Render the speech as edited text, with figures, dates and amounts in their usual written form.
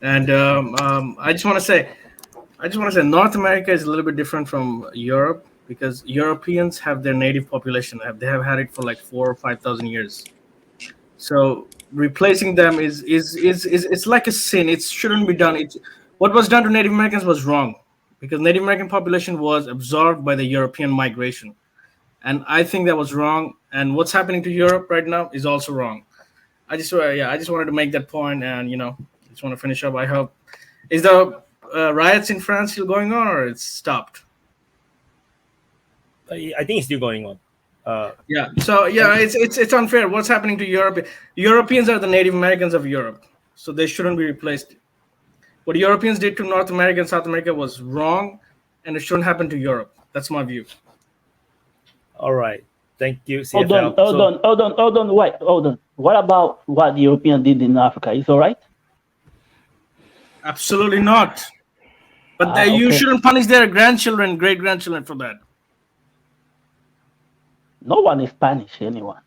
And I just want to say, North America is a little bit different from Europe because Europeans have their native population. They have had it for like 4 or 5 thousand years. So replacing them is it's like a sin. It shouldn't be done. What was done to Native Americans was wrong because Native American population was absorbed by the European migration, and I think that was wrong. And what's happening to Europe right now is also wrong. I just wanted to make that point, and just want to finish up. I hope is the riots in France still going on, or it's stopped? I think it's still going on. Yeah. So it's unfair. What's happening to Europe? Europeans are the Native Americans of Europe, so they shouldn't be replaced. What Europeans did to North America and South America was wrong, and it shouldn't happen to Europe. That's my view. All right. Thank you, CFL. Hold on. Wait, hold on. What about what the Europeans did in Africa? Is all right? Absolutely not. But you shouldn't punish their grandchildren, great grandchildren for that. No one is punished anyone.